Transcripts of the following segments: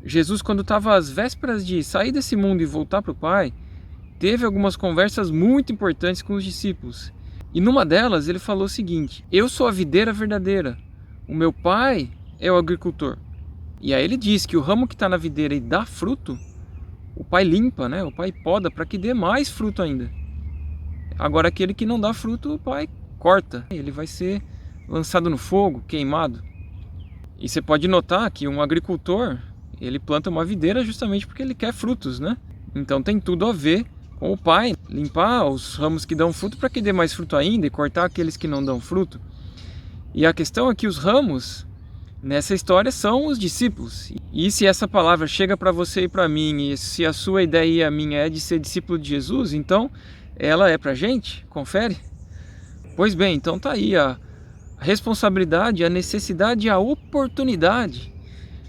Jesus, quando estava às vésperas de sair desse mundo e voltar para o Pai, teve algumas conversas muito importantes com os discípulos. E numa delas ele falou o seguinte: eu sou a videira verdadeira, o meu Pai é o agricultor. E aí ele diz que o ramo que está na videira e dá fruto, o Pai limpa, né? O Pai poda para que dê mais fruto ainda. Agora aquele que não dá fruto, o Pai corta. Ele vai ser lançado no fogo, queimado. E você pode notar que um agricultor, ele planta uma videira justamente porque ele quer frutos, né? Então tem tudo a ver com o Pai limpar os ramos que dão fruto para que dê mais fruto ainda e cortar aqueles que não dão fruto. E a questão é que os ramos nessa história são os discípulos. E se essa palavra chega para você e para mim, e se a sua ideia e a minha é de ser discípulo de Jesus, então ela é para a gente? Confere? Pois bem, então tá aí a responsabilidade, a necessidade e a oportunidade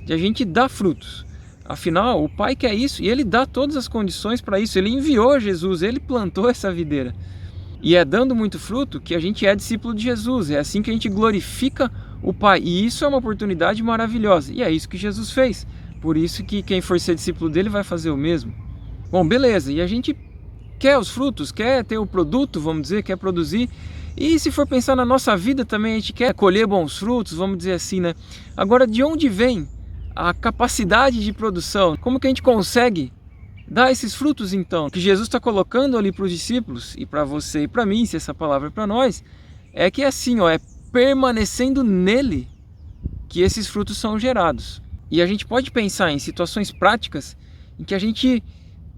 de a gente dar frutos. Afinal, o Pai quer isso e Ele dá todas as condições para isso. Ele enviou Jesus, Ele plantou essa videira. E é dando muito fruto que a gente é discípulo de Jesus. É assim que a gente glorifica o Pai. E isso é uma oportunidade maravilhosa. E é isso que Jesus fez. Por isso que quem for ser discípulo dele vai fazer o mesmo. Bom, beleza. E a gente quer os frutos, quer ter o produto, vamos dizer, quer produzir. E se for pensar na nossa vida também, a gente quer colher bons frutos, vamos dizer assim, né? Agora, de onde vem a capacidade de produção? Como que a gente consegue dar esses frutos então? O que Jesus está colocando ali para os discípulos e para você e para mim, se essa palavra é para nós, é que é assim, ó, é permanecendo nele que esses frutos são gerados. E a gente pode pensar em situações práticas em que a gente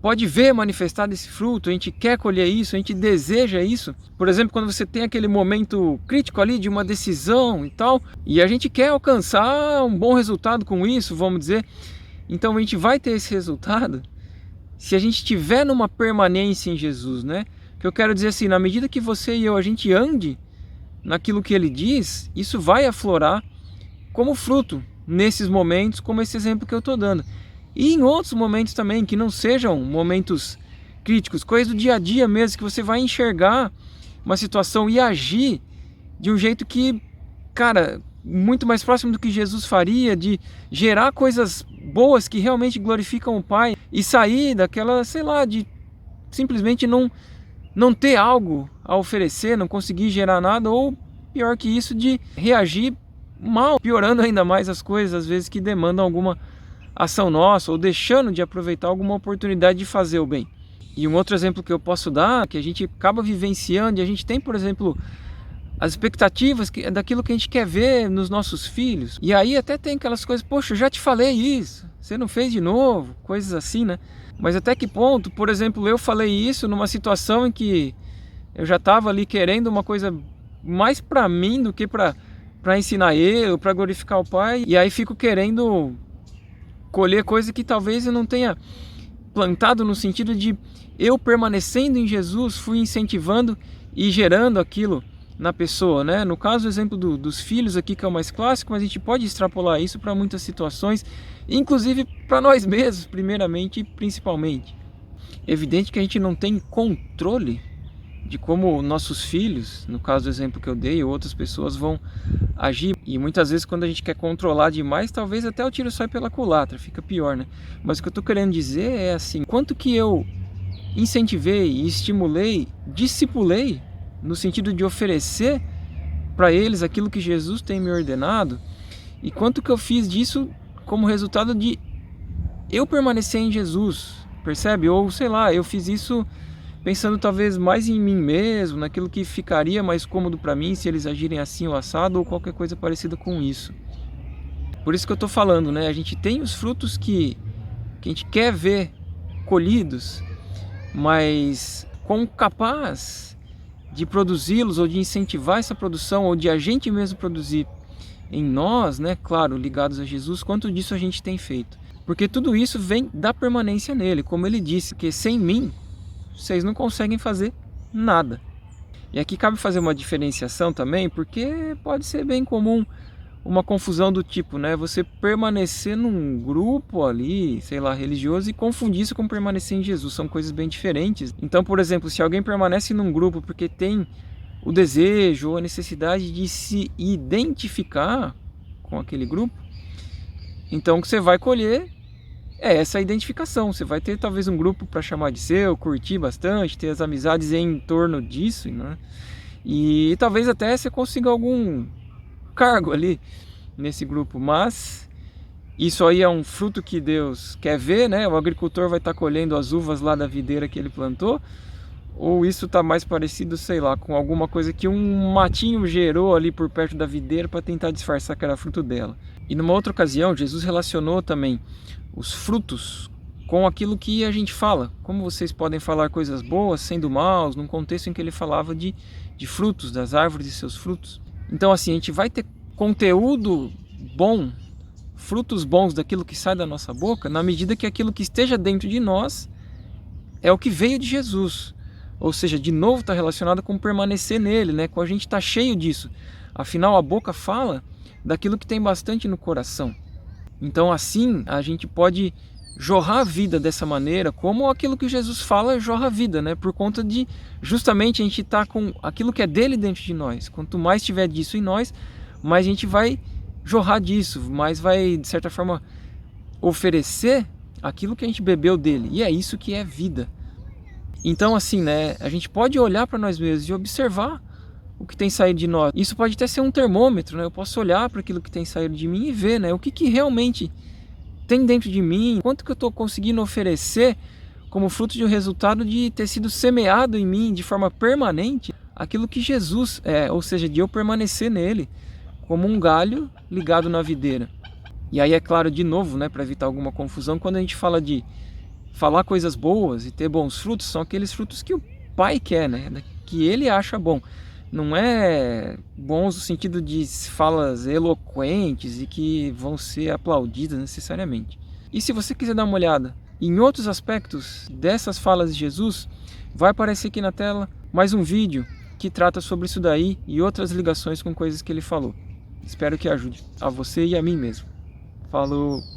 pode ver manifestado esse fruto, a gente quer colher isso, a gente deseja isso. Por exemplo, quando você tem aquele momento crítico ali de uma decisão e tal, e a gente quer alcançar um bom resultado com isso, vamos dizer. Então a gente vai ter esse resultado se a gente estiver numa permanência em Jesus, né? Que eu quero dizer assim, na medida que você e eu, a gente ande naquilo que Ele diz, isso vai aflorar como fruto nesses momentos, como esse exemplo que eu estou dando. E em outros momentos também, que não sejam momentos críticos, coisas do dia a dia mesmo, que você vai enxergar uma situação e agir de um jeito que, cara, muito mais próximo do que Jesus faria, de gerar coisas boas que realmente glorificam o Pai e sair daquela, sei lá, de simplesmente não ter algo a oferecer, não conseguir gerar nada, ou pior que isso, de reagir mal, piorando ainda mais as coisas, às vezes que demandam alguma ação nossa, ou deixando de aproveitar alguma oportunidade de fazer o bem. E um outro exemplo que eu posso dar, que a gente acaba vivenciando, e a gente tem, por exemplo, as expectativas daquilo que a gente quer ver nos nossos filhos. E aí até tem aquelas coisas, poxa, eu já te falei isso, você não fez de novo, coisas assim, né? Mas até que ponto, por exemplo, eu falei isso numa situação em que eu já estava ali querendo uma coisa mais para mim do que para ensinar ele, para glorificar o Pai, e aí fico querendo colher coisa que talvez eu não tenha plantado, no sentido de eu permanecendo em Jesus, fui incentivando e gerando aquilo na pessoa, né? No caso, o exemplo dos filhos aqui, que é o mais clássico, mas a gente pode extrapolar isso para muitas situações, inclusive para nós mesmos, primeiramente e principalmente. É evidente que a gente não tem controle de como nossos filhos, no caso do exemplo que eu dei, ou outras pessoas vão agir. E muitas vezes quando a gente quer controlar demais, talvez até o tiro sai pela culatra, fica pior, né? Mas o que eu estou querendo dizer é assim, quanto que eu incentivei, estimulei, discipulei, no sentido de oferecer para eles aquilo que Jesus tem me ordenado, e quanto que eu fiz disso como resultado de eu permanecer em Jesus, percebe? Ou sei lá, eu fiz isso pensando talvez mais em mim mesmo, naquilo que ficaria mais cômodo para mim se eles agirem assim ou assado, ou qualquer coisa parecida com isso. Por isso que eu estou falando, né? A gente tem os frutos que a gente quer ver colhidos, mas como capaz de produzi-los, ou de incentivar essa produção, ou de a gente mesmo produzir em nós, né? Claro, ligados a Jesus, quanto disso a gente tem feito. Porque tudo isso vem da permanência nele, como ele disse, que sem mim vocês não conseguem fazer nada. E aqui cabe fazer uma diferenciação também, porque pode ser bem comum uma confusão do tipo, né? Você permanecer num grupo ali, sei lá, religioso, e confundir isso com permanecer em Jesus. São coisas bem diferentes. Então, por exemplo, se alguém permanece num grupo porque tem o desejo ou a necessidade de se identificar com aquele grupo, então o que você vai colher é essa identificação. Você vai ter talvez um grupo para chamar de seu, curtir bastante, ter as amizades em torno disso, né? E talvez até você consiga algum cargo ali nesse grupo, mas isso aí é um fruto que Deus quer ver, né? O agricultor vai estar colhendo as uvas lá da videira que ele plantou, ou isso está mais parecido, sei lá, com alguma coisa que um matinho gerou ali por perto da videira para tentar disfarçar que era fruto dela. E numa outra ocasião, Jesus relacionou também os frutos com aquilo que a gente fala. Como vocês podem falar coisas boas sendo maus, num contexto em que ele falava de frutos, das árvores e seus frutos. Então assim, a gente vai ter conteúdo bom, frutos bons daquilo que sai da nossa boca, na medida que aquilo que esteja dentro de nós é o que veio de Jesus. Ou seja, de novo está relacionado com permanecer nele, né? Com a gente estar cheio disso. Afinal, a boca fala daquilo que tem bastante no coração. Então assim, a gente pode jorrar a vida dessa maneira, como aquilo que Jesus fala jorra a vida, né? Por conta de justamente a gente estar com aquilo que é dele dentro de nós. Quanto mais tiver disso em nós, mais a gente vai jorrar disso, mais vai, de certa forma, oferecer aquilo que a gente bebeu dele. E é isso que é vida. Então assim, né? A gente pode olhar para nós mesmos e observar o que tem saído de nós. Isso pode até ser um termômetro, né? Eu posso olhar para aquilo que tem saído de mim e ver, né? O que realmente tem dentro de mim, quanto que eu estou conseguindo oferecer como fruto de um resultado de ter sido semeado em mim de forma permanente aquilo que Jesus é, ou seja, de eu permanecer nele como um galho ligado na videira. E aí é claro, de novo, né, para evitar alguma confusão, quando a gente fala de falar coisas boas e ter bons frutos, são aqueles frutos que o Pai quer, né, que ele acha bom. Não é bons no sentido de falas eloquentes e que vão ser aplaudidas necessariamente. E se você quiser dar uma olhada em outros aspectos dessas falas de Jesus, vai aparecer aqui na tela mais um vídeo que trata sobre isso daí e outras ligações com coisas que ele falou. Espero que ajude a você e a mim mesmo. Falou!